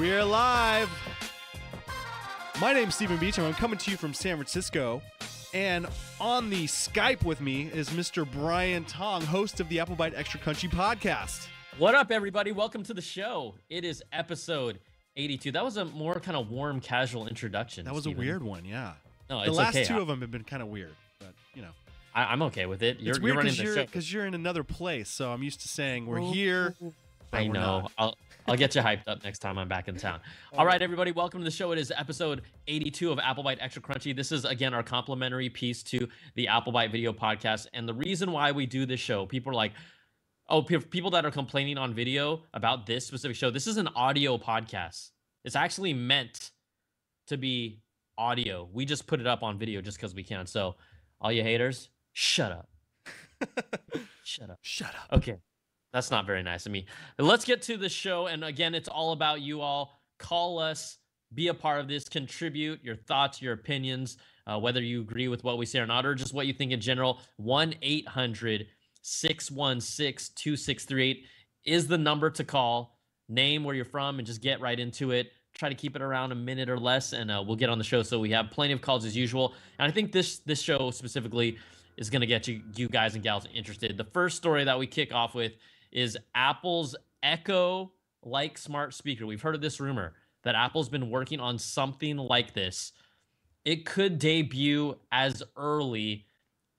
We're live. My name's Stephen Beach, and I'm coming to you from San Francisco. And on the Skype with me is Mr. Brian Tong, host of the Applebite Extra Crunchy podcast. What up, everybody? Welcome to the show. It is episode 82. That was a more kind of warm, casual introduction. That was Steven. a weird one, yeah. No, the it's last okay. two of them have been kind of weird, but you know. I'm okay with it. It's weird running the show. because you're in another place, so I'm used to saying we're here. I know. I'll get you hyped up next time I'm back in town. All right, everybody, welcome to the show. It is episode 82 of Applebite Extra Crunchy. This is, again, our complimentary piece to the Applebite video podcast. And the reason why we do this show, people are like, oh, people that are complaining on video about this specific show, this is an audio podcast. It's actually meant to be audio. We just put it up on video just because we can. So all you haters, shut up. Shut up. Shut up. Okay. That's not very nice of me. Let's get to the show. And again, it's all about you all. Call us, be a part of this, contribute your thoughts, your opinions, whether you agree with what we say or not, or just what you think in general. 1-800-616-2638 is the number to call. Name where you're from and just get right into it. Try to keep it around a minute or less, and we'll get on the show. So we have plenty of calls as usual. And I think this show specifically is going to get you guys and gals interested. The first story that we kick off with is Apple's Echo-like smart speaker. We've heard of this rumor that Apple's been working on something like this. It could debut as early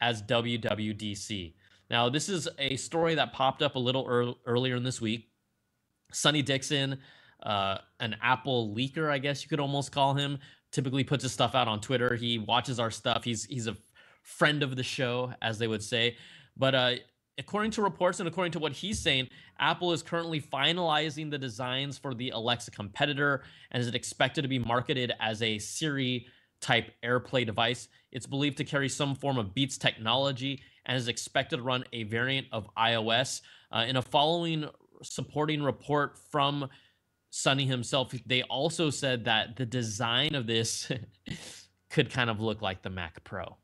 as WWDC. Now, this is a story that popped up a little earlier in this week. Sonny Dixon, an Apple leaker, I guess you could almost call him, typically puts his stuff out on Twitter. He watches our stuff. He's a friend of the show, as they would say. But according to reports and according to what he's saying, Apple is currently finalizing the designs for the Alexa competitor and is expected to be marketed as a Siri-type AirPlay device. It's believed to carry some form of Beats technology and is expected to run a variant of iOS. In a following supporting report from Sonny himself, they also said that the design of this could kind of look like the Mac Pro.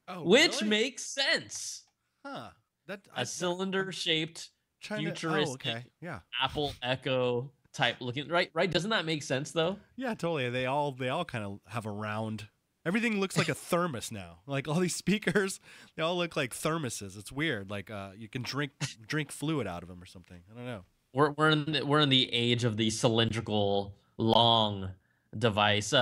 Oh, which really? makes sense. Huh. A cylinder-shaped, futuristic Apple Echo type looking, right? Doesn't that make sense though? Yeah, totally. They all kind of have a round. Everything looks like a thermos now. Like all these speakers, they all look like thermoses. It's weird. Like you can drink fluid out of them or something. I don't know. We're in the age of the cylindrical long device.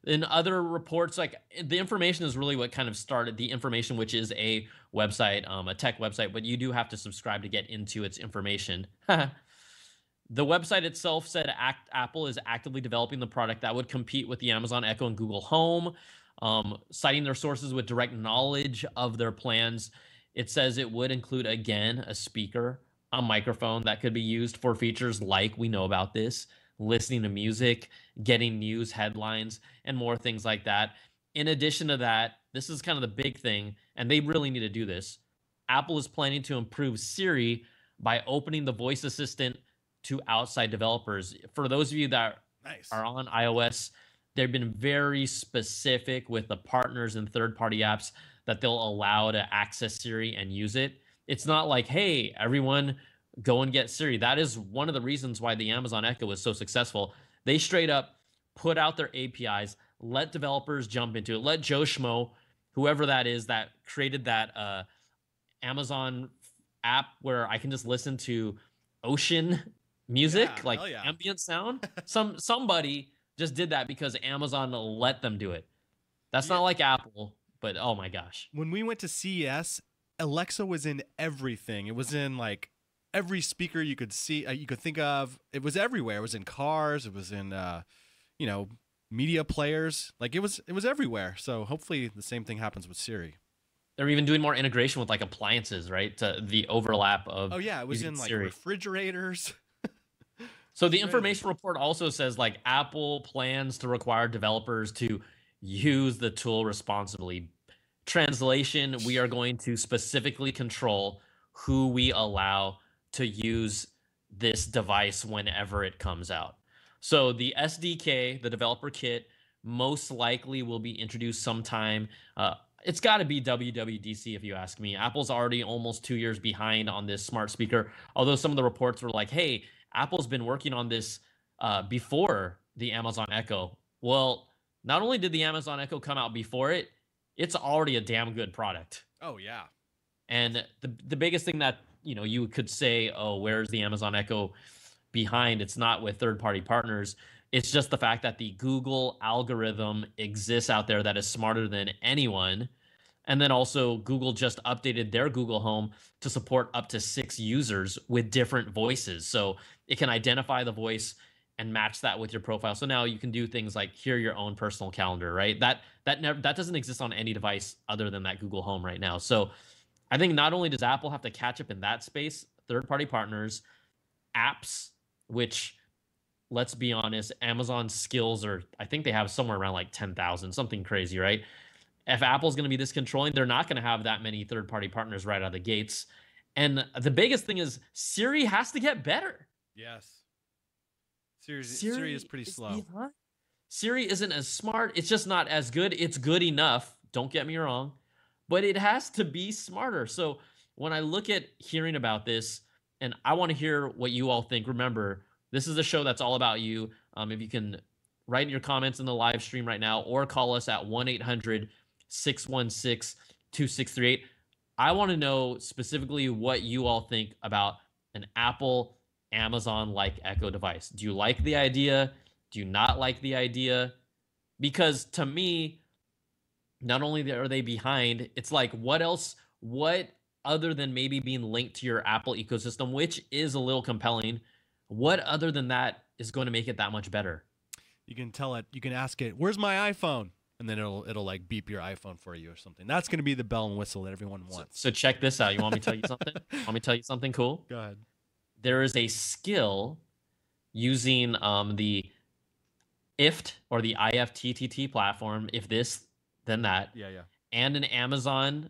In other reports, like the information is really what kind of started the information, which is a website, a tech website, but you do have to subscribe to get into its information. The website itself said Apple is actively developing the product that would compete with the Amazon Echo and Google Home, citing their sources with direct knowledge of their plans. It says it would include, again, a speaker, a microphone that could be used for features like we know about this, listening to music, getting news headlines, and more things like that. In addition to that, this is kind of the big thing, and they really need to do this. Apple is planning to improve Siri by opening the voice assistant to outside developers. For those of you that are on iOS, they've been very specific with the partners and third-party apps that they'll allow to access Siri and use it. It's not like, hey, everyone, go and get Siri. That is one of the reasons why the Amazon Echo was so successful. They straight up put out their APIs, let developers jump into it, let Joe Schmo, whoever that is that created that Amazon app where I can just listen to ocean music, ambient sound. Somebody just did that because Amazon let them do it. That's not like Apple, but oh my gosh. When we went to CES, Alexa was in everything. It was in like every speaker you could see, you could think of. It was everywhere. It was in cars. It was in, media players. Like it was everywhere. So hopefully the same thing happens with Siri. They're even doing more integration with like appliances, right? To the overlap of. Oh yeah, it was in like Siri. refrigerators. So the information report also says like Apple plans to require developers to use the tool responsibly. Translation, we are going to specifically control who we allow to use this device whenever it comes out. So the SDK, the developer kit, most likely will be introduced sometime. It's got to be WWDC if you ask me. Apple's already almost 2 years behind on this smart speaker, although some of the reports were like, hey, Apple's been working on this before the Amazon Echo. Well, not only did the Amazon Echo come out before it, it's already a damn good product. Oh yeah. And the biggest thing that, you could say, oh, where's the Amazon Echo behind? It's not with third party partners. It's just the fact that the Google algorithm exists out there that is smarter than anyone. And then also, Google just updated their Google Home to support up to 6 users with different voices. So it can identify the voice and match that with your profile. So now you can do things like hear your own personal calendar, right? That doesn't exist on any device other than that Google Home right now. So I think not only does Apple have to catch up in that space, third-party partners, apps, which, let's be honest, Amazon skills are, I think they have somewhere around like 10,000, something crazy, right? If Apple's going to be this controlling, they're not going to have that many third-party partners right out of the gates. And the biggest thing is Siri has to get better. Yes. Siri is pretty slow. Siri isn't as smart. It's just not as good. It's good enough. Don't get me wrong, but it has to be smarter. So when I look at hearing about this, and I want to hear what you all think, remember, this is a show that's all about you. If you can write in your comments in the live stream right now or call us at 1-800-616-2638. I want to know specifically what you all think about an Apple Amazon-like Echo device. Do you like the idea? Do you not like the idea? Because to me, not only are they behind, it's like, what else? What other than maybe being linked to your Apple ecosystem, which is a little compelling, what other than that is going to make it that much better? You can tell it, you can ask it, where's my iPhone? And then it'll like beep your iPhone for you or something. That's going to be the bell and whistle that everyone wants. So check this out. You want me to tell you something? Want me to tell you something cool? Go ahead. There is a skill using the IFT or the IFTTT platform, if this, then that. Yeah. And an Amazon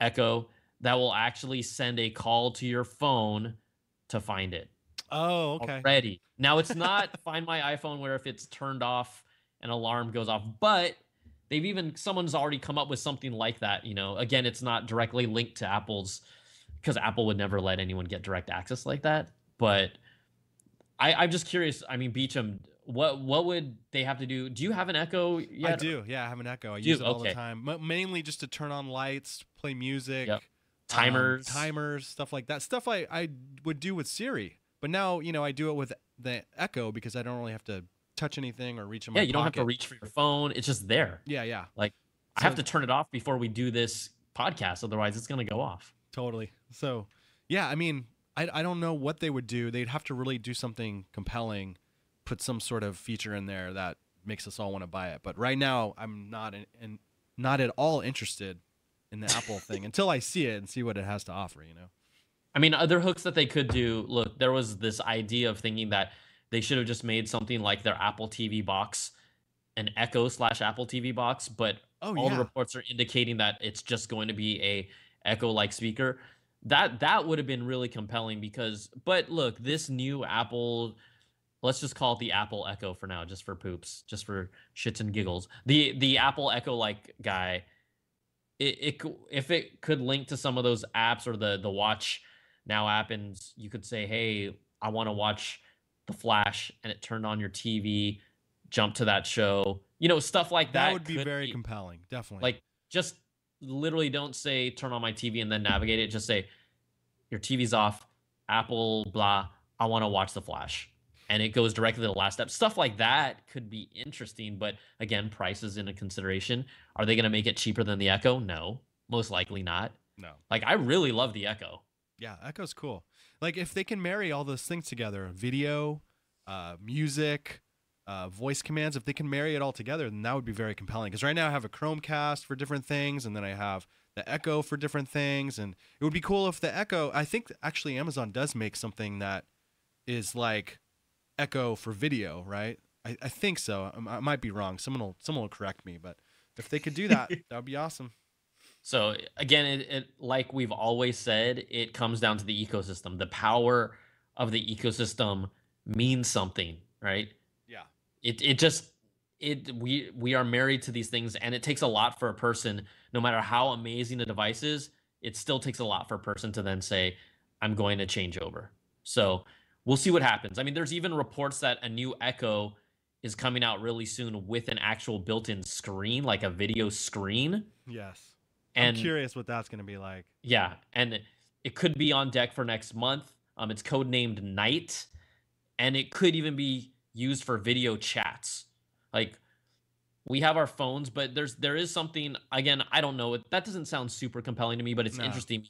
Echo that will actually send a call to your phone to find it. Oh, okay. Already. Now, it's not Find My iPhone where if it's turned off, an alarm goes off, but someone's already come up with something like that. Again, it's not directly linked to Apple's, because Apple would never let anyone get direct access like that. But I'm just curious. I mean, Beecham, what would they have to do? Do you have an Echo yet? I do. Yeah, I have an Echo. I use it all the time. Mainly just to turn on lights, play music, timers, stuff like that. Stuff I would do with Siri. But now, I do it with the Echo because I don't really have to touch anything or reach in my pocket. You don't have to reach for your phone. It's just there. Yeah. Like, I have to turn it off before we do this podcast. Otherwise, it's going to go off. Totally. So, yeah, I mean, I don't know what they would do. They'd have to really do something compelling, put some sort of feature in there that makes us all want to buy it. But right now, I'm not at all interested in the Apple thing until I see it and see what it has to offer, I mean, other hooks that they could do, look, there was this idea of thinking that they should have just made something like their Apple TV box, an Echo/Apple TV box, but all the reports are indicating that it's just going to be a Echo-like speaker. That would have been really compelling but look, this new Apple, let's just call it the Apple Echo for now, just for poops, just for shits and giggles. The Apple Echo-like guy, if it could link to some of those apps or the Watch Now app, and you could say, hey, I want to watch The Flash, and it turned on your TV, jump to that show, stuff like that. That would be very compelling, definitely. Like, just literally don't say turn on my TV and then navigate it. Just say your TV's off, Apple, blah, I want to watch The Flash. And it goes directly to the last step. Stuff like that could be interesting, but again, price is in a consideration. Are they going to make it cheaper than the Echo? No, most likely not. No. Like, I really love the Echo. Yeah, Echo's cool. Like, if they can marry all those things together, video, music, voice commands, if they can marry it all together, then that would be very compelling. Because right now I have a Chromecast for different things, and then I have the Echo for different things. And it would be cool if the Echo, I think actually Amazon does make something that is like Echo for video, right? I think so. I might be wrong. Someone will correct me, but if they could do that, that would be awesome. So again, it like we've always said, it comes down to the ecosystem. The power of the ecosystem means something, right? Yeah. We are married to these things, and it takes a lot for a person, no matter how amazing a device is, it still takes a lot for a person to then say, I'm going to change over. So we'll see what happens. I mean, there's even reports that a new Echo is coming out really soon with an actual built-in screen, like a video screen. Yes. I'm And curious what that's going to be like. yeah, and it could be on deck for next month. It's codenamed Night, and it could even be used for video chats. Like, we have our phones, but there is something, again, I don't know. That doesn't sound super compelling to me, but it's No. interesting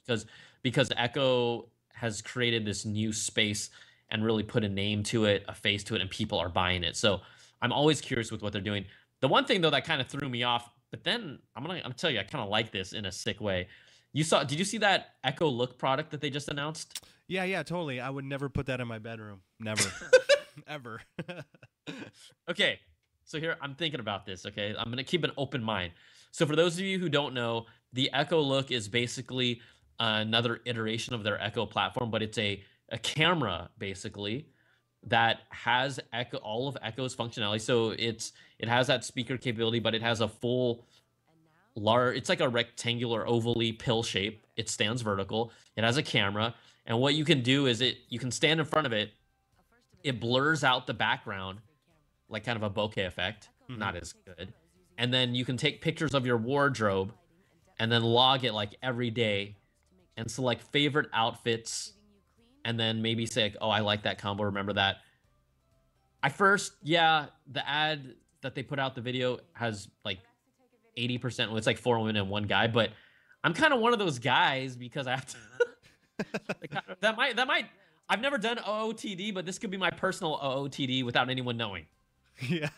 because Echo has created this new space and really put a name to it, a face to it, and people are buying it. So I'm always curious with what they're doing. The one thing though that kind of threw me off, but then I'm tell you, I kind of like this in a sick way. Did you see that Echo Look product that they just announced? Yeah, yeah, totally. I would never put that in my bedroom. Never. Ever. Okay, so here I'm thinking about this. Okay, I'm gonna keep an open mind. So for those of you who don't know, the Echo Look is basically another iteration of their Echo platform, but it's a camera basically that has Echo all of Echo's functionality. So it has that speaker capability, but it has a full large. It's like a rectangular ovally pill shape. It stands vertical. It has a camera, and what you can do is you can stand in front of it. It blurs out the background like kind of a bokeh effect, not as good. And then you can take pictures of your wardrobe and then log it like every day and select favorite outfits and then maybe say, like, oh, I like that combo. Remember that. Yeah, the ad that they put out, the video has like 80%. Well, it's like 4 women and one guy, but I'm kind of one of those guys because I have to. That might. I've never done OOTD, but this could be my personal OOTD without anyone knowing. Yeah.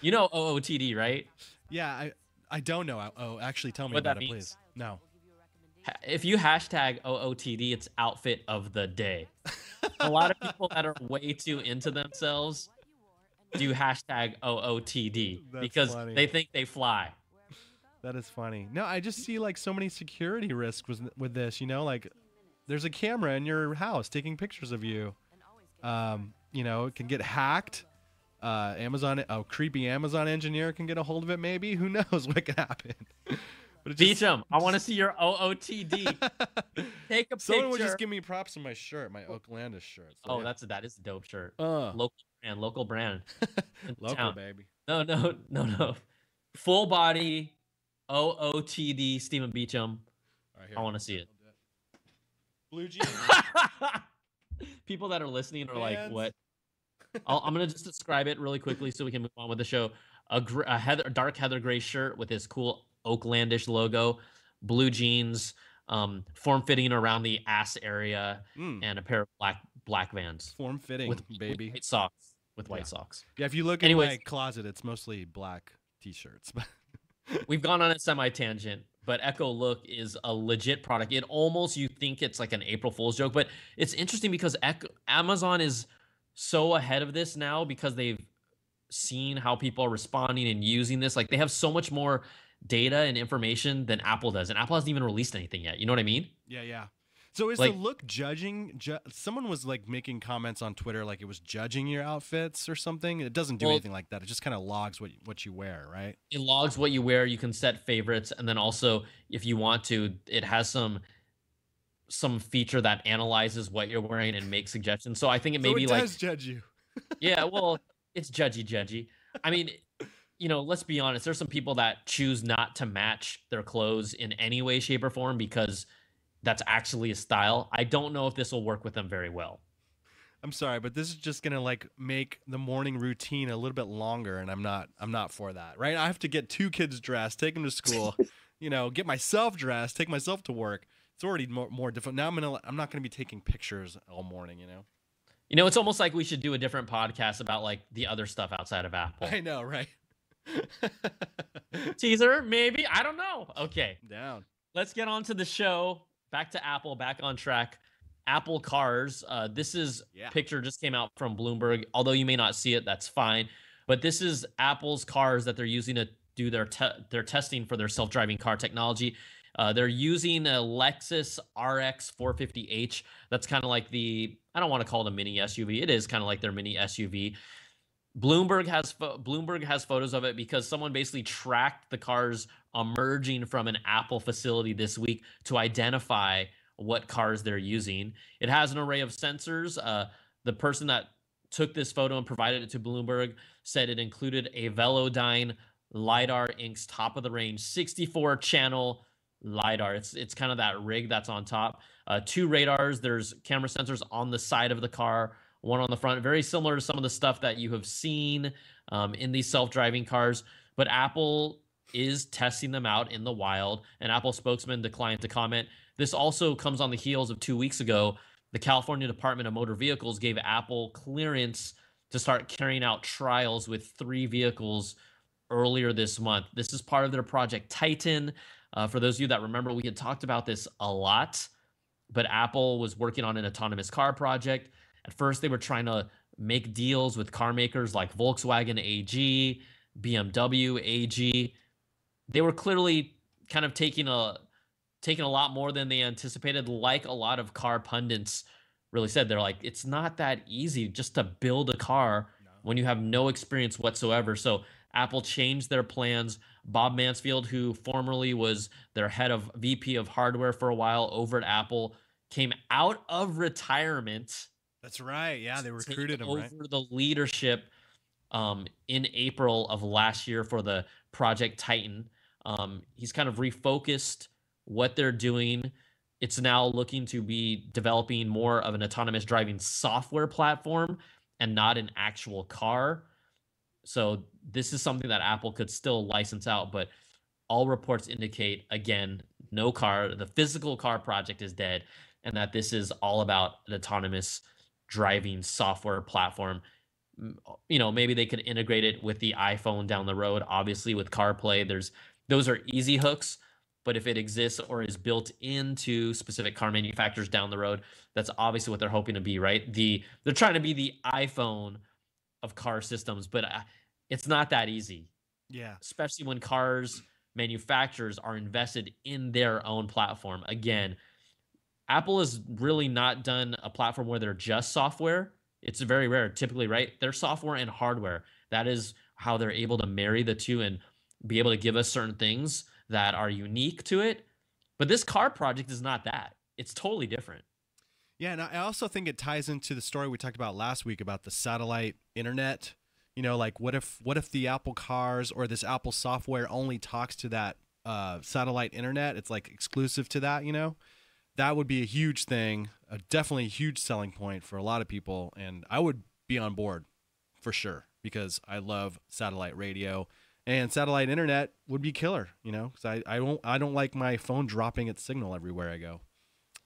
You know OOTD, right? Yeah, I don't know. Oh, actually tell me What about that it, means? please. No. If you hashtag OOTD, it's outfit of the day. A lot of people that are way too into themselves do hashtag OOTD because funny. they think they fly. That is funny. No, I just see like so many security risks with this, you know, like there's a camera in your house taking pictures of you. You know, it can get hacked. Creepy Amazon engineer can get a hold of it maybe. Who knows what could happen. But Beecham, I want to see your OOTD. Take a Someone would picture. just give me props on my shirt, my Oaklandish shirt. So Oh, yeah. that is a dope shirt. Local Local brand. baby. No. Full body OOTD Stephen Beecham. Right, here. I want to see it. Blue jeans. People that are listening are like, Fans. what? I'm gonna just describe it really quickly so we can move on with the show. A dark heather gray shirt with his cool Oaklandish logo, blue jeans, form fitting around the ass area, and a pair of black Vans. Form fitting, baby. With white socks. With white socks. Yeah, if you look in my closet, it's mostly black t-shirts. We've gone on a semi-tangent, but Echo Look is a legit product. It almost, you think it's like an April Fool's joke, but it's interesting because Amazon is so ahead of this now because they've seen how people are responding and using this. Like, they have so much more data and information than Apple does, and Apple hasn't even released anything yet. You know what I mean? Yeah. So is the Look judging? Someone was like making comments on Twitter like it was judging your outfits or something. It doesn't do anything like that. It just kind of logs what you wear, right? It logs what you wear. You can set favorites, and then also, if you want to, it has some feature that analyzes what you're wearing and makes suggestions. So I think it may be like, does judge you. Yeah, well, it's judgy. I mean, you know, let's be honest. There's some people that choose not to match their clothes in any way, shape, or form because that's actually a style. I don't know if this will work with them very well. I'm sorry, but this is just gonna like make the morning routine a little bit longer, and I'm not for that, right? I have to get 2 kids dressed, take them to school, you know, get myself dressed, take myself to work. It's already more difficult. Now I'm not gonna be taking pictures all morning, you know. You know, it's almost like we should do a different podcast about like the other stuff outside of Apple. I know, right? Teaser, maybe. I don't know. Okay. Down. Let's get on to the show. Back to Apple, back on track. Apple Cars. This picture just came out from Bloomberg. Although you may not see it, that's fine. But this is Apple's cars that they're using to do their testing for their self-driving car technology. They're using a Lexus RX 450h. That's kind of like I don't want to call it a mini SUV. It is kind of like their mini SUV. Bloomberg has photos of it because someone basically tracked the cars emerging from an Apple facility this week to identify what cars they're using. It has an array of sensors. The person that took this photo and provided it to Bloomberg, said it included a Velodyne LiDAR Inc.'s top of the range 64 channel LiDAR. It's kind of that rig that's on top. Two radars. There's camera sensors on the side of the car, one on the front. Very similar to some of the stuff that you have seen in these self-driving cars. But Apple is testing them out in the wild. An Apple spokesman declined to comment. This also comes on the heels of 2 weeks ago. The California Department of Motor Vehicles gave Apple clearance to start carrying out trials with 3 vehicles earlier this month. This is part of their Project Titan. For those of you that remember, we had talked about this a lot, but Apple was working on an autonomous car project. At first, they were trying to make deals with car makers like Volkswagen AG, BMW AG. They were clearly kind of taking a lot more than they anticipated, like a lot of car pundits really said. They're like, it's not that easy just to build a car when you have no experience whatsoever. So Apple changed their plans. Bob Mansfield, who formerly was their head of VP of hardware for a while over at Apple, came out of retirement. That's right. Yeah, they recruited him, right? Over the leadership in April of last year for the Project Titan. He's kind of refocused what they're doing. It's now looking to be developing more of an autonomous driving software platform and not an actual car. So this is something that Apple could still license out, but all reports indicate, again, no car. The physical car project is dead, and that this is all about an autonomous driving software platform. Maybe they could integrate it with the iPhone down the road. Obviously, with CarPlay, those are easy hooks. But if it exists or is built into specific car manufacturers down the road, that's obviously what they're hoping to be, right? They're trying to be the iPhone of car systems, but it's not that easy. Yeah. Especially when cars manufacturers are invested in their own platform. Again, Apple has really not done a platform where they're just software. It's very rare, typically, right? They're software and hardware. That is how they're able to marry the two and be able to give us certain things that are unique to it. But this car project is not that. It's totally different. Yeah, and I also think it ties into the story we talked about last week about the satellite internet. Like what if the Apple cars or this Apple software only talks to that satellite internet? It's like exclusive to that, That would be a huge thing, definitely a huge selling point for a lot of people, and I would be on board for sure because I love satellite radio. And satellite internet would be killer, because I don't like my phone dropping its signal everywhere I go.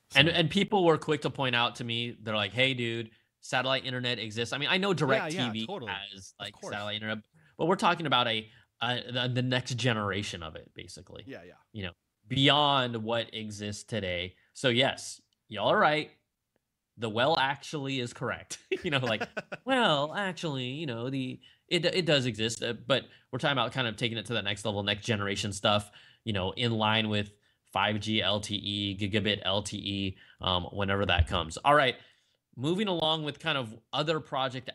So. And people were quick to point out to me, they're like, "Hey, dude, satellite internet exists." I mean, I know DirecTV totally. has like satellite internet, but we're talking about the next generation of it, basically. Yeah. Beyond what exists today. So yes, y'all are right. The well actually is correct. Well, actually, it does exist, but we're talking about kind of taking it to the next level, next generation stuff, in line with 5G LTE, gigabit LTE, whenever that comes. All right, moving along with kind of other projects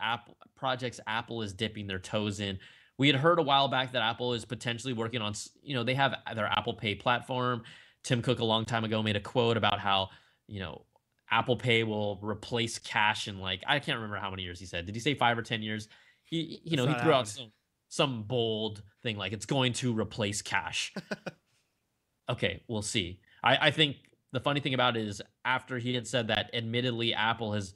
Apple is dipping their toes in. We had heard a while back that Apple is potentially working on, they have their Apple Pay platform. Tim Cook a long time ago made a quote about how, Apple Pay will replace cash in I can't remember how many years he said. Did he say 5 or 10 years? He threw out some bold thing like it's going to replace cash. Okay, we'll see. I think the funny thing about it is after he had said that, admittedly, Apple has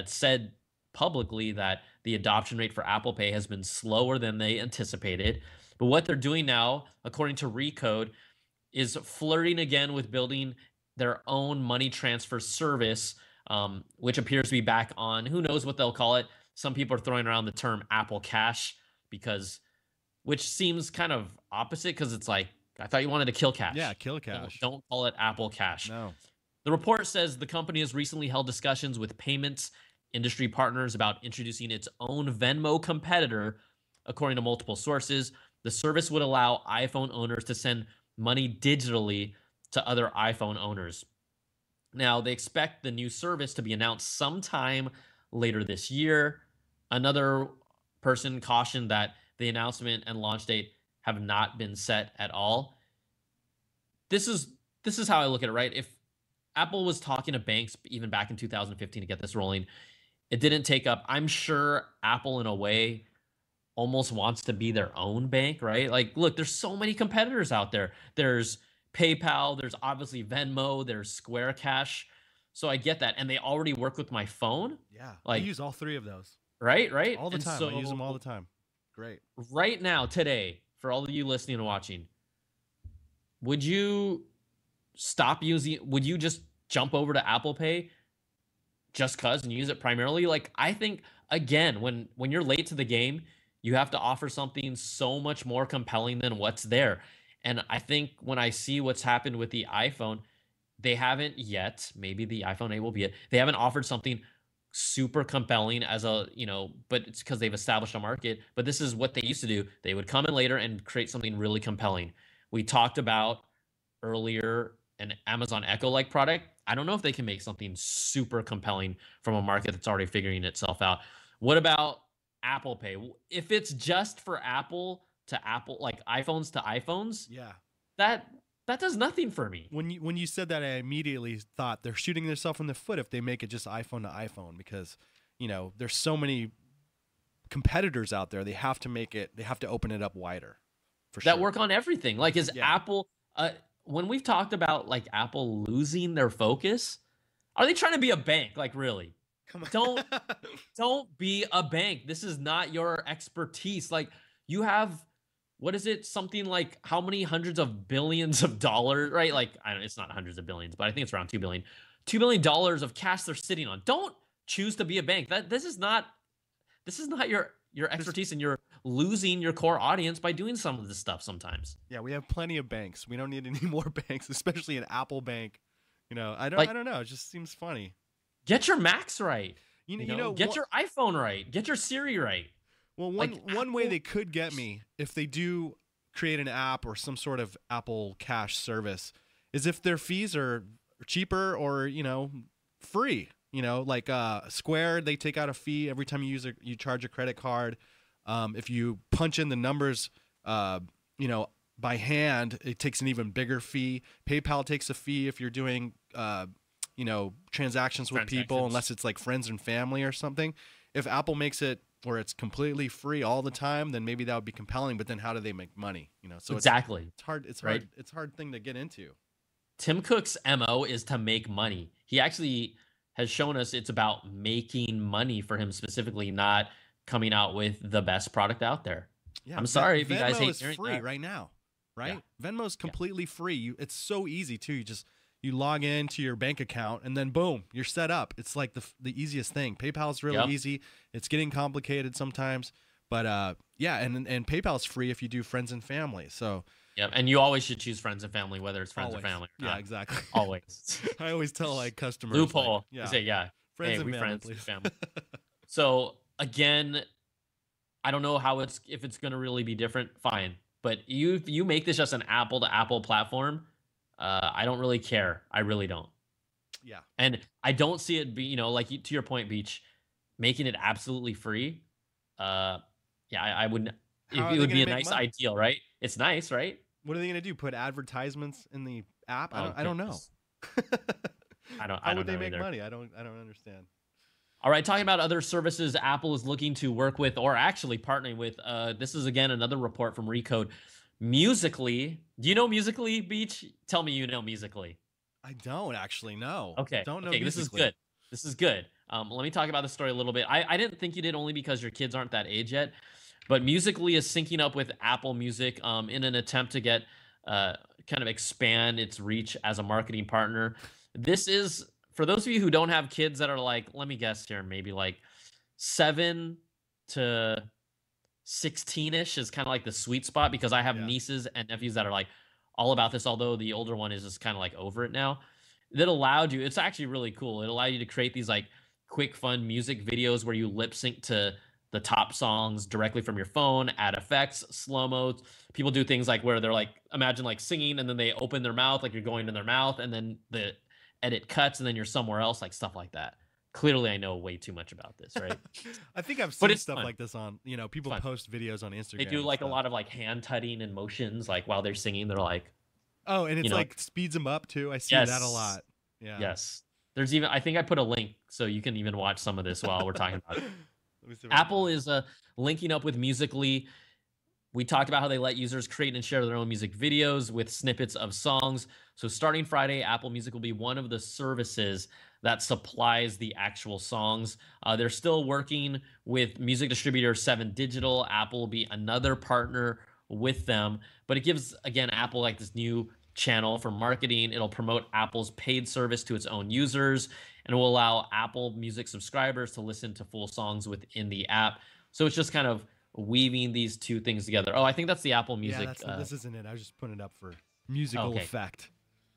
said publicly that the adoption rate for Apple Pay has been slower than they anticipated. But what they're doing now, according to Recode, is flirting again with building their own money transfer service, which appears to be back on. Who knows what they'll call it? Some people are throwing around the term Apple Cash which seems kind of opposite because it's like, I thought you wanted to kill cash. Yeah, kill cash. Don't call it Apple Cash. No. The report says the company has recently held discussions with payments industry partners about introducing its own Venmo competitor. According to multiple sources, the service would allow iPhone owners to send money digitally to other iPhone owners. Now, they expect the new service to be announced sometime later this year. Another person cautioned that the announcement and launch date have not been set at all. This is how I look at it, right? If Apple was talking to banks even back in 2015 to get this rolling, It didn't take up. I'm sure Apple, in a way, almost wants to be their own bank, right? Like, look, there's so many competitors out there. There's PayPal, there's obviously Venmo, there's Square Cash. So I get that. And they already work with my phone. Yeah, I Like, use all three of those right, right. all the And time. I use so them all the time. Great. right now, today, for all of you listening and watching, would you stop using, would you just jump over to Apple Pay just cuz and use it primarily? Like, I think again, when you're late to the game, you have to offer something so much more compelling than what's there. And I think when I see what's happened with the iPhone, they haven't yet, maybe the iPhone 8 will be it. They haven't offered something super compelling as a, but it's because they've established a market. But this is what they used to do. They would come in later and create something really compelling. We talked about earlier an Amazon Echo like product. I don't know if they can make something super compelling from a market that's already figuring itself out. What about Apple Pay? If it's just for Apple to Apple, like iPhones to iPhones, Yeah. that that does nothing for me. When you said that, I immediately thought they're shooting themselves in the foot if they make it just iPhone to iPhone, because there's so many competitors out there. They have to make it. They have to open it up wider, for That sure. work on everything. Like, is Yeah. Apple when we've talked about like Apple losing their focus, are they trying to be a bank? Like, really? Come on. Don't be a bank. This is not your expertise. Like, you have, what is it? Something like how many hundreds of billions of dollars, right? Like, I don't, it's not hundreds of billions, but I think it's around 2 billion. $2 billion of cash they're sitting on. Don't choose to be a bank. This is not your expertise, and you're losing your core audience by doing some of this stuff sometimes. Yeah, we have plenty of banks. We don't need any more banks, especially an Apple Bank. I Like, don't know. It just seems funny. get your Macs right. Get One, your iPhone right. Get your Siri right. well, one Like, one way Apple, they could get me, if they do create an app or some sort of Apple Cash service, is if their fees are cheaper or free. Like Square, they take out a fee every time you charge a credit card. If you punch in the numbers, by hand, it takes an even bigger fee. PayPal takes a fee if you're doing, transactions with people, unless it's like friends and family or something. If Apple makes it where it's completely free all the time, then maybe that would be compelling. But then how do they make money? So exactly. it's hard. It's Right. hard. It's a hard thing to get into. Tim Cook's MO is to make money. He actually has shown us it's about making money for him specifically, not coming out with the best product out there. Yeah, I'm sorry if you guys Venmo hate is hearing free that. right now, Yeah. right? Venmo's Yeah. completely free. It's so easy too. You log into your bank account and then boom, you're set up. It's like the easiest thing. PayPal's really Yep. easy. It's getting complicated sometimes, but yeah, and PayPal's free if you do friends and family. So Yeah, and you always should choose friends and family, whether it's friends always. or family. Or Yeah, not. exactly. Always. I always tell like customers Loophole. like, yeah, You say, yeah. friends Hey, and we family, friends, we please. family. So again, I don't know how if it's going to really be different. Fine, but you make this just an Apple to Apple platform. I don't really care. I really don't, Yeah. and I don't see it be like to your point, Beach, making it absolutely free. Yeah, I wouldn't. How are It they would be gonna a make nice money? ideal, right? It's nice, right? What are they gonna do? Put advertisements in the app? Oh, I don't know. goodness. I How don't would they know make either. money? I don't understand. All right, talking about other services Apple is looking to work with or actually partnering with. This is again another report from Recode. Musically, do you know Musically, Beach? Tell me you know Musically. I don't actually know. Okay, Don't know okay, this is musically. good. This is good. Let me talk about the story a little bit. I didn't think you did only because your kids aren't that age yet, but Musically is syncing up with Apple Music in an attempt to get kind of expand its reach as a marketing partner. This is for those of you who don't have kids that are like, let me guess here, maybe like 7 to 16ish is kind of like the sweet spot because I have Yeah. nieces and nephews that are like all about this, although the older one is just kind of like over it now. That allowed you, it's actually really cool. It allowed you to create these like quick, fun music videos where you lip sync to the top songs directly from your phone, add effects, slow mo. People do things like where they're like, imagine like singing and then they open their mouth, like you're going in their mouth, and then the edit cuts and then you're somewhere else, like stuff like that. Clearly, I know way too much about this, right? I think I've But seen it's stuff fun. like this on, people Fun. post videos on Instagram. They do and like a stuff. lot of like hand tutting and motions, like while they're singing. They're like, Oh, and it's you know, like speeds them up too. I see that a yes, lot. Yeah. yes. There's even I think I put a link so you can even watch some of this while we're talking about it. Let me see if I can Apple find it. is linking up with Musically. We talked about how they let users create and share their own music videos with snippets of songs. So starting Friday, Apple Music will be one of the services that supplies the actual songs. They're still working with music distributor 7 Digital. Apple will be another partner with them, but it gives, again, Apple like this new channel for marketing. It'll promote Apple's paid service to its own users, and it will allow Apple Music subscribers to listen to full songs within the app. So it's just kind of weaving these two things together. Oh, I think that's the Apple Yeah, Music. this isn't it. I was just putting it up for musical Okay. effect.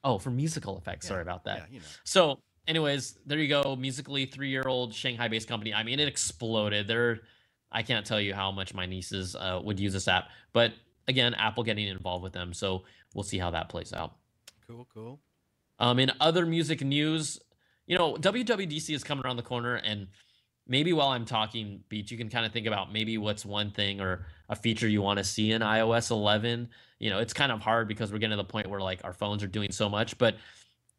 Oh, for musical effects. Yeah, Sorry about that. yeah, you know. So, anyways, there you go. Musically, 3-year-old Shanghai-based company. I mean, it exploded. I can't tell you how much my nieces would use this app. But again, Apple getting involved with them. So we'll see how that plays out. Cool, cool. In other music news, WWDC is coming around the corner, and maybe while I'm talking, Beach, you can kind of think about maybe what's one thing or a feature you want to see in iOS 11. It's kind of hard because we're getting to the point where like our phones are doing so much, but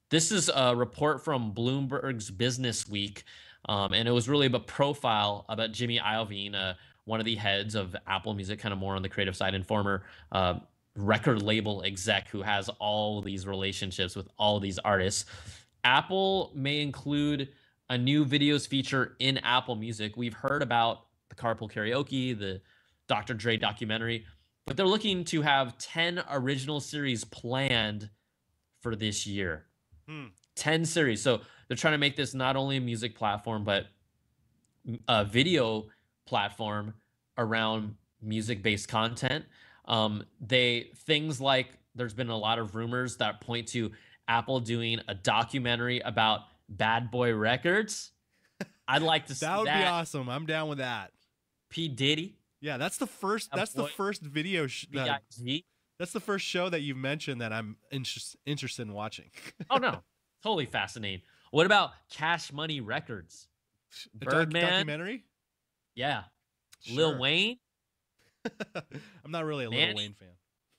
this is a report from Bloomberg's Business Week, and it was really a profile about Jimmy Iovine, one of the heads of Apple Music, kind of more on the creative side, and former record label exec who has all these relationships with all these artists. Apple may include a new videos feature in Apple Music. We've heard about the Carpool Karaoke, the Dr. Dre documentary, but they're looking to have 10 original series planned for this year. 10 series. So they're trying to make this not only a music platform, but a video platform around music-based content. Things like there's been a lot of rumors that point to Apple doing a documentary about Bad Boy Records. I'd like to see that. That would be awesome. I'm down with that. P. Diddy. Yeah, that's the first. That's the first video. That's the first show that you've mentioned that I'm interested in watching. Oh no, totally fascinating. What about Cash Money Records? Birdman documentary? Yeah. Sure. Lil Wayne? I'm not really a Lil Wayne fan.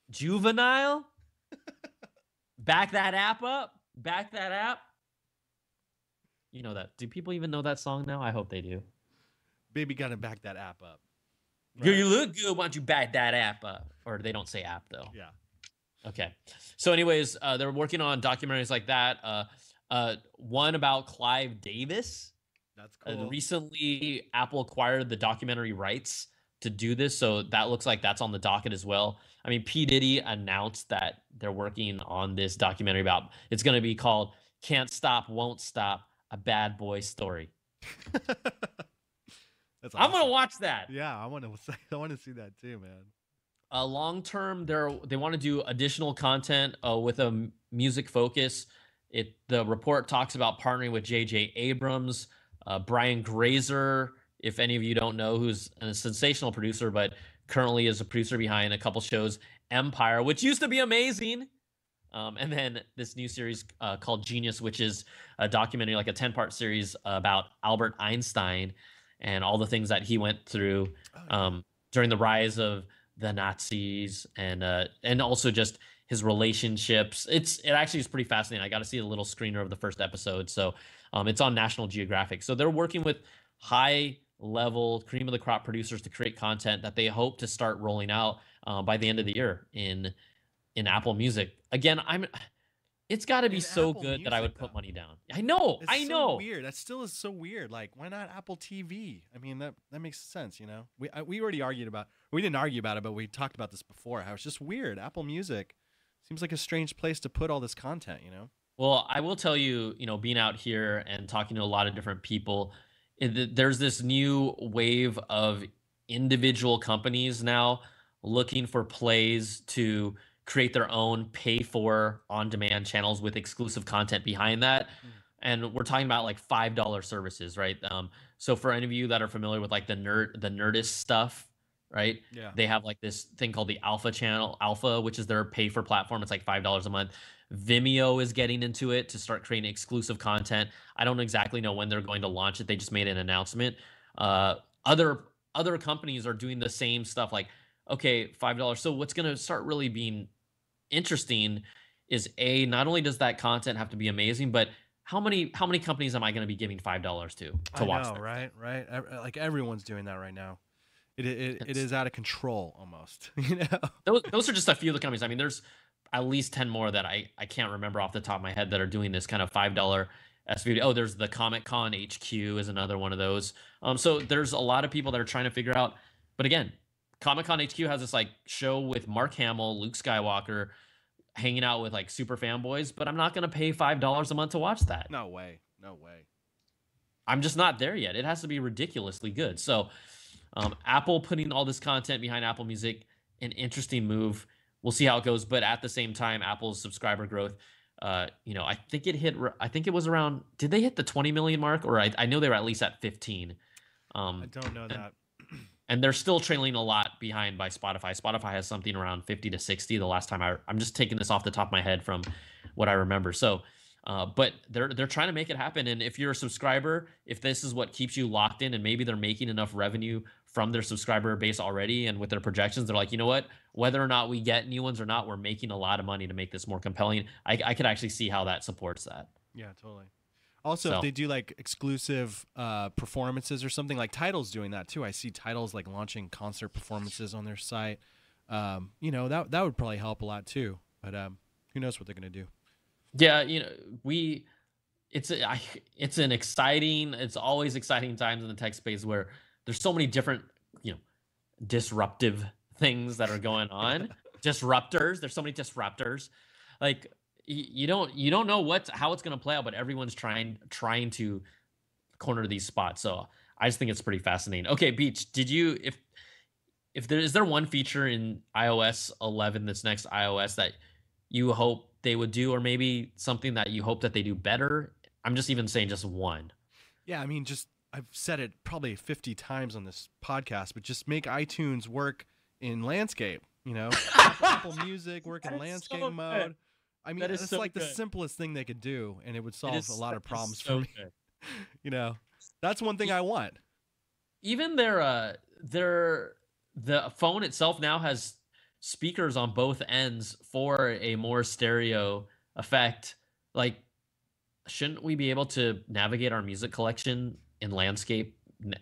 Juvenile? Back that app up? Back that app? You know that. Do people even know that song now? I hope they do. Baby gotta back that app up. Right? You look good. Why don't you back that app up? Or they don't say app though. Yeah. Okay. So anyways, they're working on documentaries like that. One about Clive Davis. That's cool. Recently, Apple acquired the documentary rights to do this, so that looks like that's on the docket as well. I mean, P. Diddy announced that they're working on this documentary about, it's going to be called Can't Stop, Won't Stop, A Bad Boy Story. That's awesome. I'm going to watch that. Yeah, I want to see that too, man. Long term, they want to do additional content with a music focus. The report talks about partnering with J.J. Abrams, Brian Grazer, if any of you don't know, who's a sensational producer, but currently is a producer behind a couple shows, Empire, which used to be amazing. And then this new series called Genius, which is a documentary, like a 10-part series about Albert Einstein and all the things that he went through during the rise of the Nazis, and also just his relationships. It actually is pretty fascinating. I got to see a little screener of the first episode. So it's on National Geographic. So they're working with high level cream of the crop producers to create content that they hope to start rolling out by the end of the year in Apple Music. Again, it's got to be so Apple good Music, that I would though. put money down. I know. It's so weird. That still is so weird. Like, why not Apple TV? I mean, that makes sense, you know? We already argued about, we didn't argue about it, but we talked about this before, how it's just weird. Apple Music seems like a strange place to put all this content, you know? Well, I will tell you, being out here and talking to a lot of different people, there's this new wave of individual companies now looking for plays to create their own pay for on-demand channels with exclusive content behind that. And we're talking about like $5 services, right? So for any of you that are familiar with like the Nerdist stuff, right? Yeah. They have like this thing called the Alpha, which is their pay for platform. It's like $5 a month. Vimeo is getting into it to start creating exclusive content. I don't exactly know when they're going to launch it. They just made an announcement. Other companies are doing the same stuff. Like, okay, $5. So what's going to start really being interesting is not only does that content have to be amazing, but how many companies am I going to be giving $5 to I watch know, their stuff? right? Right. Like everyone's doing that right now. It It's, is out of control almost. You know. those are just a few of the companies. I mean, there's at least 10 more that I can't remember off the top of my head that are doing this kind of $5 SVOD. Oh, there's the Comic Con HQ is another one of those. So there's a lot of people that are trying to figure out. But again, Comic Con HQ has this like show with Mark Hamill, Luke Skywalker, hanging out with like super fanboys. But I'm not going to pay $5 a month to watch that. No way. No way. I'm just not there yet. It has to be ridiculously good. So Apple putting all this content behind Apple Music, an interesting move. We'll see how it goes. But at the same time, Apple's subscriber growth, I think I think it was around, did they hit the 20 million mark? Or I know they were at least at 15. I don't know that. And they're still trailing a lot behind by Spotify. Spotify has something around 50 to 60 the last time I'm just taking this off the top of my head from what I remember. So, but they're trying to make it happen. And if you're a subscriber, if this is what keeps you locked in, and maybe they're making enough revenue from their subscriber base already, and with their projections, they're like, you know what, whether or not we get new ones or not, we're making a lot of money to make this more compelling. I could actually see how that supports that. Yeah, totally. Also, So if they do like exclusive performances or something, like Tidal's doing that too. I see Tidal's like launching concert performances on their site. That would probably help a lot too. But who knows what they're gonna do? yeah, it's always exciting times in the tech space where there's so many different, disruptive things that are going on. Disruptors. There's so many disruptors. Like you don't know how it's going to play out, but everyone's trying to corner these spots. So I just think it's pretty fascinating. Okay, Beach, did you if there is there one feature in iOS 11, this next iOS, that you hope they would do, or maybe something that you hope that they do better? I'm just even saying just one. Yeah, I mean, just I've said it probably 50 times on this podcast, but just make iTunes work in landscape. Apple Music work in landscape so mode. good. I mean, That is it's so like the good. simplest thing they could do, and it would solve a lot of problems for so me. good. That's one thing I want. Even the phone itself now has speakers on both ends for a more stereo effect. Like, shouldn't we be able to navigate our music collection in landscape,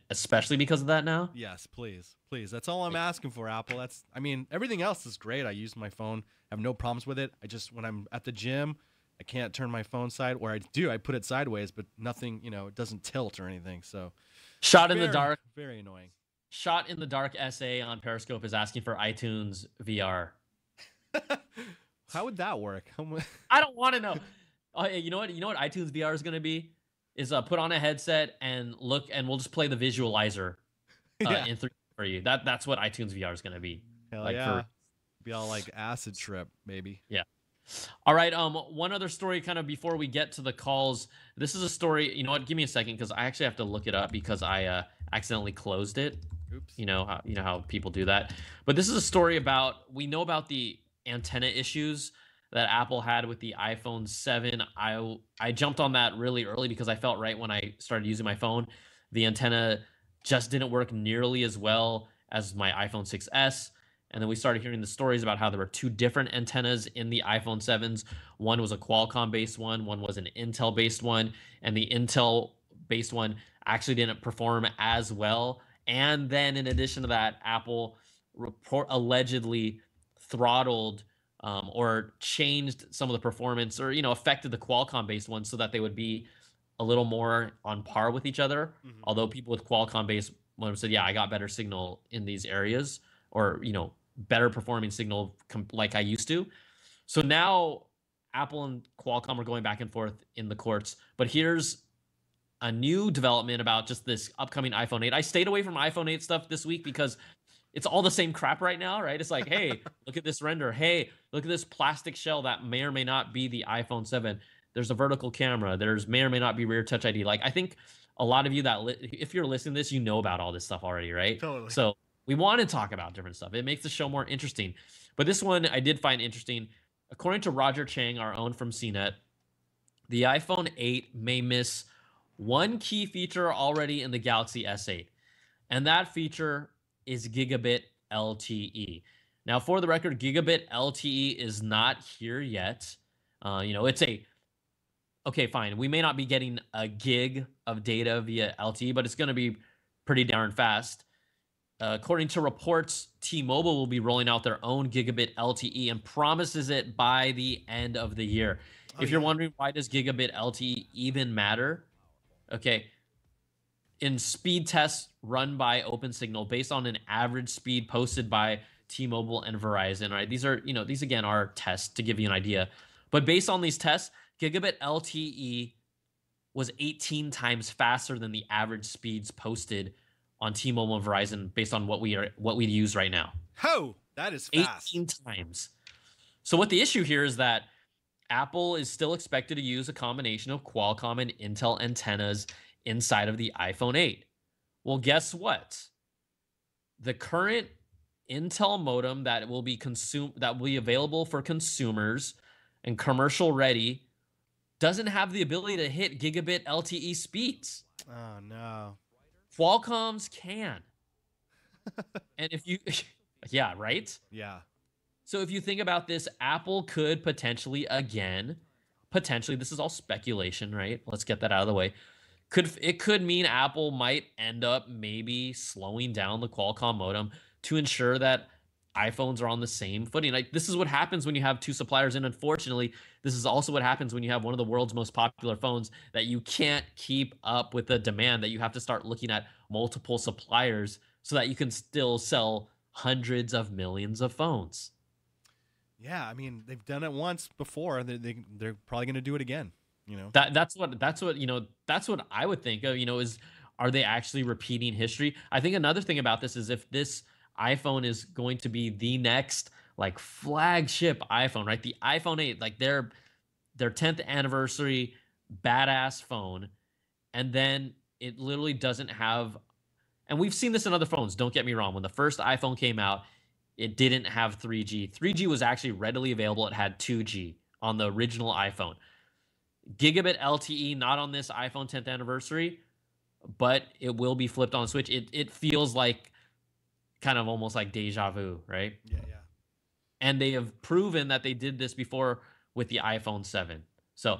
especially because of that now? Yes, please, please. That's all I'm asking for, Apple. I mean, everything else is great. I use my phone. I have no problems with it. I just, when I'm at the gym, I can't turn my phone side, or I put it sideways, but nothing, it doesn't tilt or anything. So Shot in the dark. Very annoying. Shot in the dark SA on Periscope is asking for iTunes VR. How would that work? I don't want to know. Oh, hey, you know what? You know what iTunes VR is going to be? Is put on a headset and look, and we'll just play the visualizer Yeah. in 3D for you. That's what iTunes VR is going to be. Hell yeah. Be all like acid trip, maybe. Yeah. All right. One other story, kind of before we get to the calls. This is a story. You know what? Give me a second, because I actually have to look it up, because I accidentally closed it. Oops. You know how people do that. But this is a story we know about the antenna issues that Apple had with the iPhone 7. I jumped on that really early because I felt right when I started using my phone, the antenna just didn't work nearly as well as my iPhone 6s. And then we started hearing the stories about how there were two different antennas in the iPhone 7s. One was a Qualcomm-based one was an Intel-based one, and the Intel-based one actually didn't perform as well. And then in addition to that, Apple allegedly throttled or changed some of the performance, or affected the Qualcomm-based ones so that they would be a little more on par with each other. Mm-hmm. Although people with Qualcomm-based ones said, yeah, I got better signal in these areas, or better performing signal like I used to. So now Apple and Qualcomm are going back and forth in the courts. But here's a new development about just this upcoming iPhone 8. I stayed away from iPhone 8 stuff this week because it's all the same crap right now, right? It's like, hey, look at this render. Hey, look at this plastic shell that may or may not be the iPhone 7. There's a vertical camera. There's may or may not be rear touch ID. Like, I think a lot of you if you're listening to this, you know about all this stuff already, right? Totally. So we want to talk about different stuff. It makes the show more interesting. But this one I did find interesting. According to Roger Chang, our own from CNET, the iPhone 8 may miss one key feature already in the Galaxy S8. And that feature is gigabit LTE. Now, for the record, gigabit LTE is not here yet. It's okay, fine. We may not be getting a gig of data via LTE, but it's going to be pretty darn fast. According to reports, T-Mobile will be rolling out their own gigabit LTE and promises it by the end of the year. Oh If you're yeah. wondering why does gigabit LTE even matter, okay, in speed tests run by OpenSignal based on an average speed posted by T-Mobile and Verizon, right? These are, these again are tests to give you an idea. But based on these tests, gigabit LTE was 18 times faster than the average speeds posted on T-Mobile and Verizon based on what we use right now. Ho, that is fast. 18 times. So what the issue here is that Apple is still expected to use a combination of Qualcomm and Intel antennas inside of the iPhone 8. Well, guess what? The current Intel modem that will be available for consumers and commercial ready doesn't have the ability to hit gigabit LTE speeds. Oh no. Qualcomm's can. And if you yeah, right? Yeah. So if you think about this, Apple could potentially this is all speculation, right? Let's get that out of the way. Could mean Apple might end up maybe slowing down the Qualcomm modem to ensure that iPhones are on the same footing. Like, this is what happens when you have two suppliers, and unfortunately, this is also what happens when you have one of the world's most popular phones that you can't keep up with the demand, that you have to start looking at multiple suppliers so that you can still sell hundreds of millions of phones. Yeah, I mean, they've done it once before. They're probably going to do it again. That's what I would think of, is, are they actually repeating history? I think another thing about this is, if this iPhone is going to be the next like flagship iPhone, right? The iPhone 8, like their 10th anniversary badass phone, and then it literally doesn't have, and we've seen this in other phones, don't get me wrong. When the first iPhone came out, it didn't have 3G. 3G was actually readily available. It had 2G on the original iPhone. Gigabit LTE, not on this iPhone 10th anniversary, but it will be flipped on Switch. It feels like kind of almost like deja vu, right? Yeah, yeah. And they have proven that they did this before with the iPhone 7. So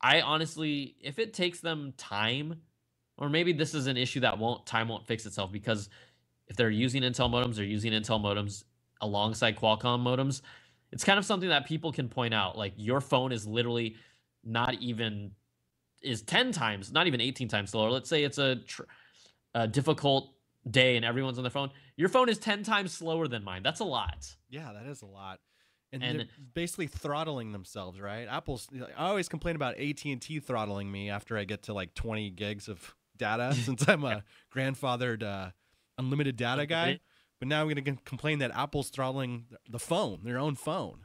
I honestly, if it takes them time, or maybe this is an issue that time won't fix itself, because if they're using Intel modems, they're using Intel modems alongside Qualcomm modems. It's kind of something that people can point out. Like, your phone is literally is 10 times, not even 18 times slower. Let's say it's a difficult day and everyone's on their phone. Your phone is 10 times slower than mine. That's a lot. Yeah, that is a lot. And And they're basically throttling themselves, right? I always complain about AT&T throttling me after I get to like 20 gigs of data since I'm a grandfathered unlimited data guy. But now I'm going to complain that Apple's throttling the phone, their own phone.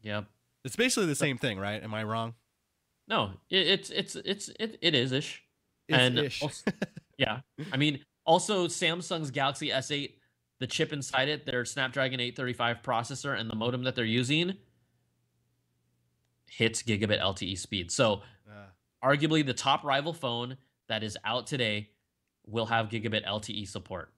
Yep. It's basically the same thing, right? Am I wrong? No, it is ish. It's ish. Also, yeah. I mean, also Samsung's Galaxy S8, the chip inside it, their Snapdragon 835 processor, and the modem that they're using hits gigabit LTE speed. So arguably the top rival phone that is out today will have gigabit LTE support.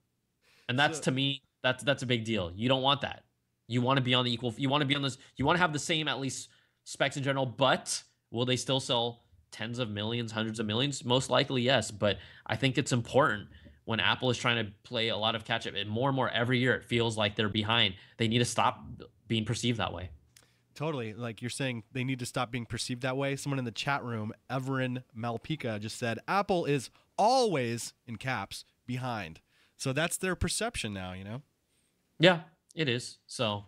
And that's, to me, that's a big deal. You don't want that. You want to be on the equal, you want to be on this, you want to have the same, at least, specs in general, but will they still sell tens of millions, hundreds of millions? Most likely, yes. But I think it's important when Apple is trying to play a lot of catch up, and more every year, it feels like they're behind. They need to stop being perceived that way. Totally. Like you're saying, they need to stop being perceived that way. Someone in the chat room, Everin Malpica, just said, Apple is always, in caps, behind. So that's their perception now, Yeah, it is. So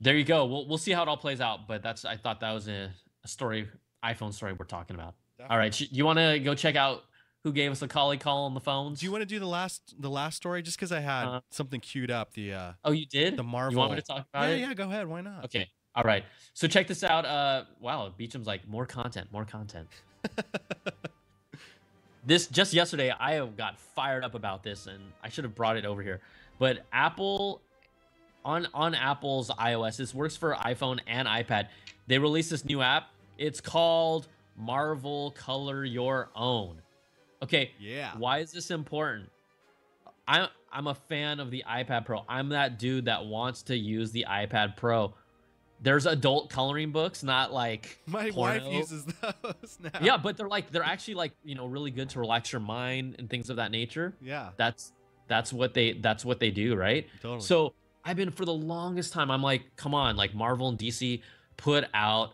there you go. We'll see how it all plays out. But I thought that was a story, iPhone story we're talking about. Definitely. All right. Do you want to go check out who gave us a call on the phones? Do you want to do the last story? Just because I had something queued up. Oh, you did? The Marvel. You want me to talk about it? Yeah, go ahead. Why not? Okay. All right. So check this out. Wow, Beecham's like, more content. This just yesterday, I got fired up about this, and I should have brought it over here. But Apple, on Apple's iOS, this works for iPhone and iPad. They released this new app. It's called Marvel Color Your Own. Okay. Yeah. Why is this important? I'm a fan of the iPad Pro. I'm that dude that wants to use the iPad Pro. There's adult coloring books, not like My wife porno. uses those now. Yeah, but they're actually like, really good to relax your mind and things of that nature. Yeah, That's that's what they do, right? totally. So I've been for the longest time, I'm like, come on, like Marvel and DC put out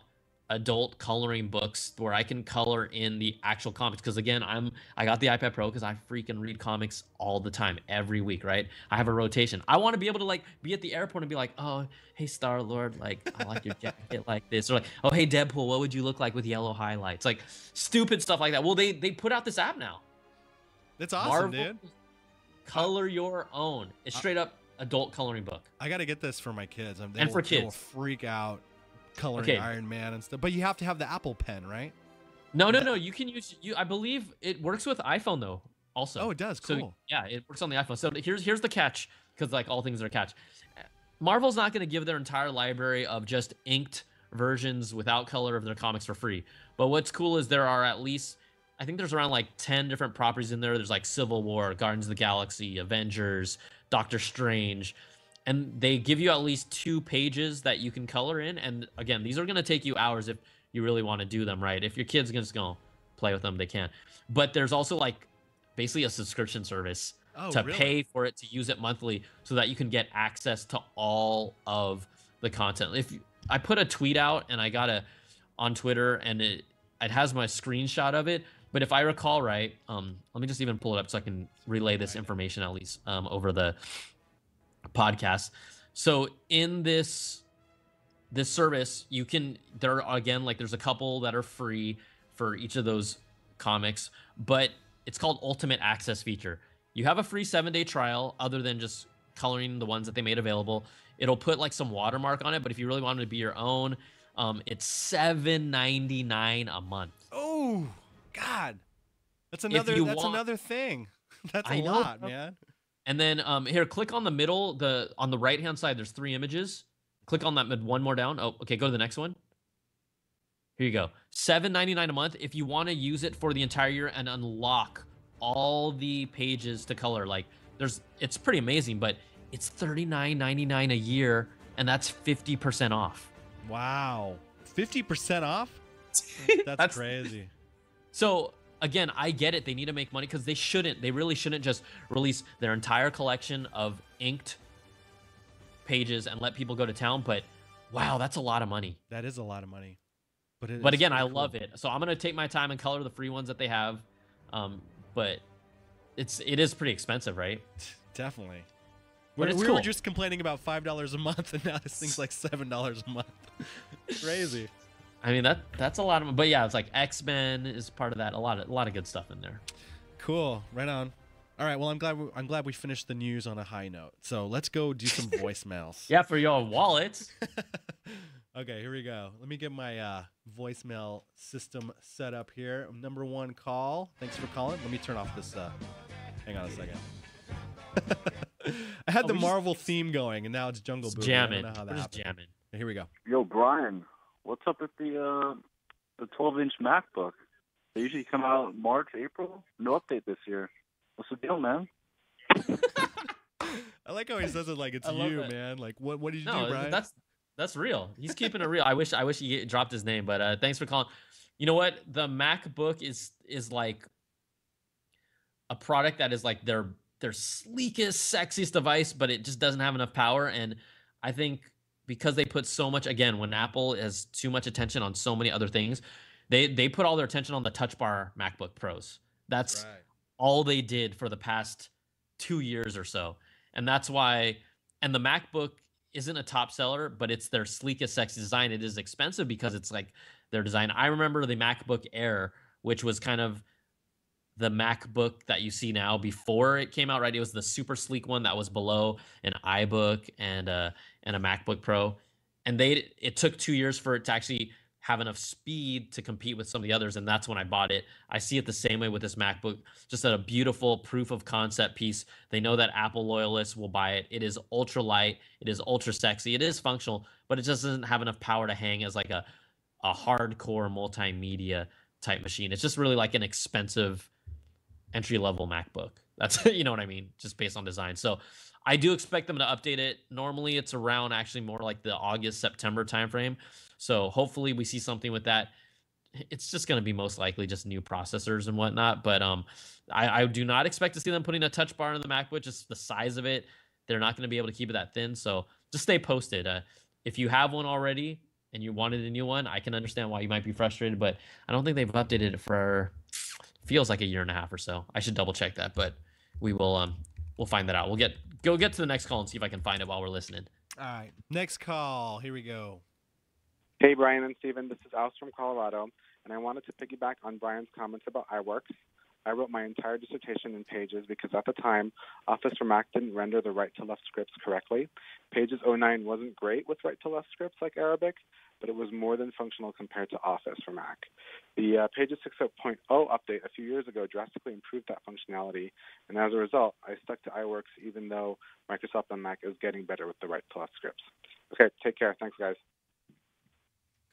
adult coloring books where I can color in the actual comics. Because again, I got the iPad Pro because I freaking read comics all the time, every week, right? I have a rotation. I want to be able to like be at the airport and be like, oh, hey Star Lord, like I like your jacket like this, or like, oh hey Deadpool, what would you look like with yellow highlights? Like stupid stuff like that. Well, they put out this app now. That's awesome, Marvel dude. Color Your Own. It's straight up adult coloring book. I got to get this for my kids. And for They will kids. freak out coloring Okay. Iron Man and stuff. But you have to have the Apple Pen, right? No. You can use I believe it works with iPhone though. Also. Oh, it does. So Cool. yeah, it works on the iPhone. So here's the catch, because like all things are a catch. Marvel's not going to give their entire library of just inked versions without color of their comics for free. But what's cool is there are at least, I think there's around like 10 different properties in there. There's like Civil War, Guardians of the Galaxy, Avengers, Doctor Strange. And they give you at least 2 pages that you can color in. And again, these are going to take you hours if you really want to do them right. If your kid's just going to play with them, they can. But there's also like basically a subscription service to really? pay for it, to use it monthly, so that you can get access to all of the content. I put a tweet out and I got on Twitter, and it has my screenshot of it. But if I recall right, let me just even pull it up so I can relay this information at least over the podcast. So in this service, you can, there are, again, like there's a couple that are free for each of those comics, but it's called Ultimate Access feature. You have a free 7-day trial, other than just coloring the ones that they made available. It'll put like some watermark on it, but if you really want it to be your own, it's $7.99 a month. Oh God, that's another another thing. That's a lot, man. And then here, click on the middle, on the right hand side. There's 3 images. Click on that one more down. Oh, okay. Go to the next one. Here you go. $7.99 a month if you want to use it for the entire year and unlock all the pages to color. Like it's pretty amazing, but it's $39.99 a year, and that's 50% off. Wow, 50% off? That's crazy. So again, I get it. They need to make money, because they really shouldn't just release their entire collection of inked pages and let people go to town. But wow, that's a lot of money. That is a lot of money. But again, I love it. So I'm going to take my time and color the free ones that they have. But it is pretty expensive, right? Definitely. But we were just complaining about $5 a month, and now this thing's like $7 a month. Crazy. I mean, that's a lot of, but yeah, it's like X-Men is part of that. A lot of good stuff in there. Cool. Right on. All right. Well, I'm glad we finished the news on a high note. So let's go do some voicemails. Yeah, for your wallets. Okay, here we go. Let me get my voicemail system set up here. Number 1 call. Thanks for calling. Let me turn off this. Hang on a second. I had the Marvel theme going, and now it's Jungle Book. Jamming. I don't know how that We're just happened. jamming. Here we go. Yo, Brian, what's up with the 12-inch MacBook? They usually come out March, April. No update this year. What's the deal, man? I like how he says it like it's you, man. Like, what did you do, Brian? That's real. He's keeping it real. I wish he dropped his name, but thanks for calling. You know what? The MacBook is like a product that is like their sleekest, sexiest device, but it just doesn't have enough power. And I think because they put so much, again, when Apple has too much attention on so many other things, they put all their attention on the Touch Bar MacBook Pros. That's right. All they did for the past 2 years or so. And that's why, and the MacBook isn't a top seller, but it's their sleekest, sexy design. It is expensive because it's like their design. I remember the MacBook Air, which was kind of the MacBook that you see now before it came out, right? It was the super sleek one that was below an iBook and a MacBook Pro. And it took 2 years for it to actually have enough speed to compete with some of the others, and that's when I bought it. I see it the same way with this MacBook, just a beautiful proof of concept piece. They know that Apple loyalists will buy it. It is ultra light, it is ultra sexy, it is functional, but it just doesn't have enough power to hang as like a hardcore multimedia type machine. It's just really like an expensive entry-level MacBook. That's you know what I mean, just based on design. So I do expect them to update it. Normally it's around actually more like the August, September timeframe. So hopefully we see something with that. It's just going to be most likely just new processors and whatnot. But I do not expect to see them putting a touch bar in the MacBook, just the size of it. They're not going to be able to keep it that thin. So just stay posted. If you have one already and you wanted a new one, I can understand why you might be frustrated, but I don't think they've updated it for feels like a year and a half or so. I should double check that, but we will we'll find that out. We'll get to the next call and see if I can find it while we're listening. All right, next call. Here we go. Hey, Brian and Steven. This is Alice from Colorado, and I wanted to piggyback on Brian's comments about iWorks. I wrote my entire dissertation in Pages because at the time, Office for Mac didn't render the right-to-left scripts correctly. Pages 09 wasn't great with right-to-left scripts like Arabic, but it was more than functional compared to Office for Mac. The Pages 6.0 update a few years ago drastically improved that functionality, and as a result, I stuck to iWorks even though Microsoft on Mac is getting better with the right-to-left scripts. Okay, take care. Thanks, guys.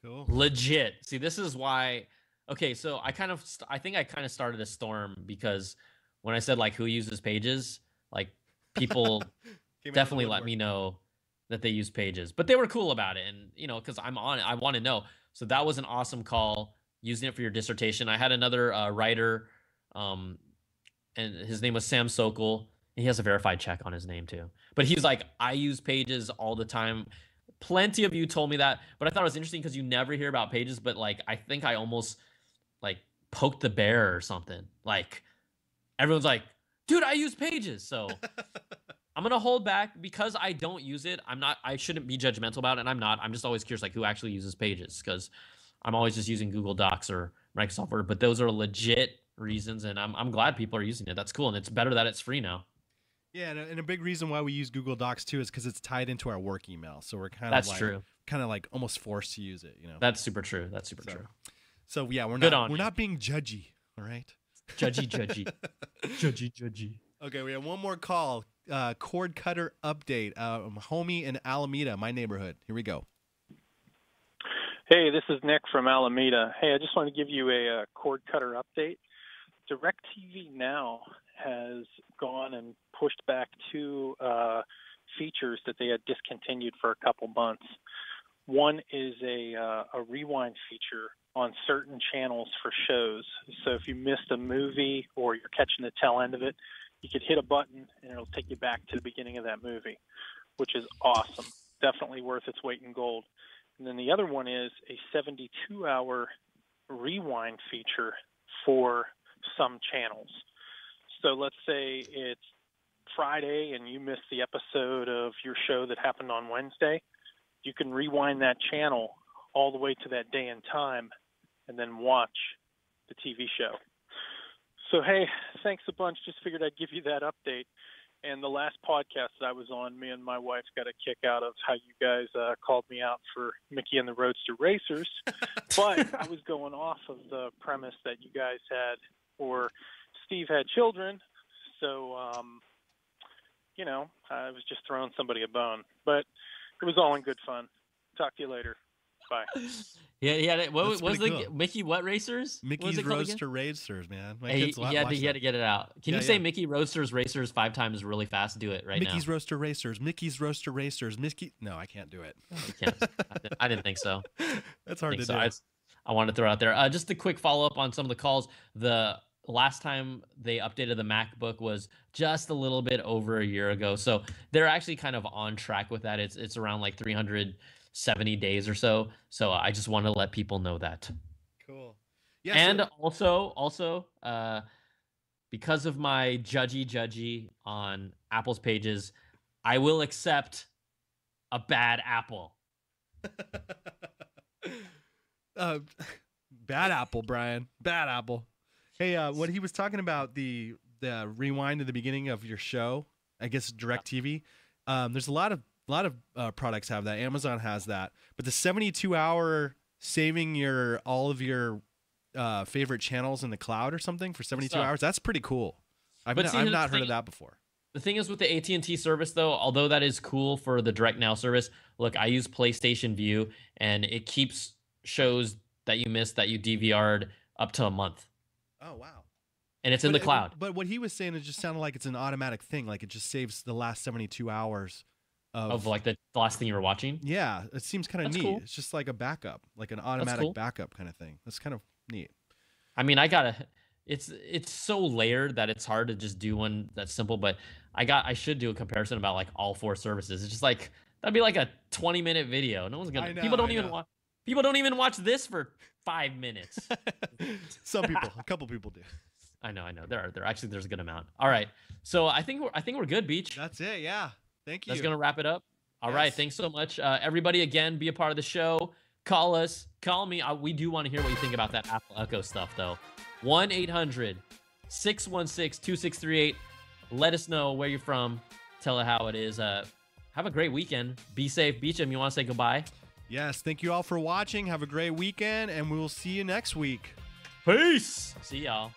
Cool. Legit. See, this is why. Okay, so I think I kind of started a storm because when I said like who uses Pages, like people definitely let me know that they use Pages, but they were cool about it, and you know, because I'm on it, I want to know. So that was an awesome call, using it for your dissertation. I had another writer, and his name was Sam Sokol. And he has a verified check on his name too, but he's like, I use Pages all the time. Plenty of you told me that, but I thought it was interesting because you never hear about Pages, but like I think I almost like poked the bear or something. Like everyone's like, dude, I use Pages. So I'm going to hold back because I don't use it. I shouldn't be judgmental about it. And I'm not. I'm just always curious, like, who actually uses Pages, because I'm always just using Google Docs or Microsoft Word. But those are legit reasons, and I'm glad people are using it. That's cool. And it's better that it's free now. Yeah, and a big reason why we use Google Docs too is because it's tied into our work email. So we're kind of like almost forced to use it, you know. That's super true. That's super true. So yeah, we're not being judgy, all right? Judgy. Judgy. Okay, we have one more call. Cord cutter update. Homie in Alameda, my neighborhood. Here we go. Hey, this is Nick from Alameda. Hey, I just want to give you a cord cutter update. DirecTV Now has gone and pushed back two features that they had discontinued for a couple months. One is a rewind feature on certain channels for shows. So if you missed a movie or you're catching the tail end of it, you could hit a button and it'll take you back to the beginning of that movie, which is awesome. Definitely worth its weight in gold. And then the other one is a 72-hour rewind feature for some channels. So let's say it's Friday and you missed the episode of your show that happened on Wednesday. You can rewind that channel all the way to that day and time and then watch the TV show. So, hey, thanks a bunch. Just figured I'd give you that update. And the last podcast that I was on, me and my wife got a kick out of how you guys called me out for Mickey and the Roadster Racers. But I was going off of the premise that you guys had, or Steve had children. So, I was just throwing somebody a bone. But it was all in good fun. Talk to you later. Bye. Yeah. What was the cool. Mickey what racers? Mickey's Roadster Racers, man. He had to get it out. Can you say Mickey Roasters Racers 5 times really fast? Do it right now. Mickey's Roaster Racers. Mickey's Roaster Racers. No, I can't do it. No, you can't. I didn't think so. That's hard to do. I wanted to throw out there. Just a quick follow-up on some of the calls. The last time they updated the MacBook was just a little bit over a year ago. So they're actually kind of on track with that. It's around like 370 days or so. So I just want to let people know that. Cool. Yeah. And also, because of my judgy on Apple's Pages, I will accept a bad apple. Bad apple, Brian. Bad apple. Hey, when he was talking about the rewind at the beginning of your show, I guess DirecTV, there's a lot of products have that. Amazon has that, but the 72-hour saving all of your favorite channels in the cloud or something for 72 hours, that's pretty cool. I've not heard of that before. The thing is with the AT&T service, though, although that is cool for the Direct Now service, look, I use PlayStation View, and it keeps shows that you missed that you DVR'd up to a month. Oh, wow. and it's in the cloud. But what he was saying, it just sounded like it's an automatic thing. Like it just saves the last 72 hours Of like the last thing you were watching. Yeah, it seems kind of That's neat. cool. It's just like a backup, like an automatic cool. backup kind of thing. That's kind of neat. I mean, it's so layered that it's hard to just do one that's simple. But I should do a comparison about like all 4 services. It's just like that'd be like a 20-minute video. No one's gonna. People don't even watch. People don't even watch this for 5 minutes. Some people, a couple people do. I know. There's a good amount. All right, so I think we're good, Beach. That's it. Yeah. Thank you. That's gonna wrap it up. All right, Yes. thanks so much, everybody. Again, be a part of the show. Call us. Call me. We do want to hear what you think about that Apple Echo stuff, though. 1-800-616-2638. Let us know where you're from. Tell it how it is. Have a great weekend. Be safe. Beecham, you want to say goodbye? Yes. Thank you all for watching. Have a great weekend, and we will see you next week. Peace. See y'all.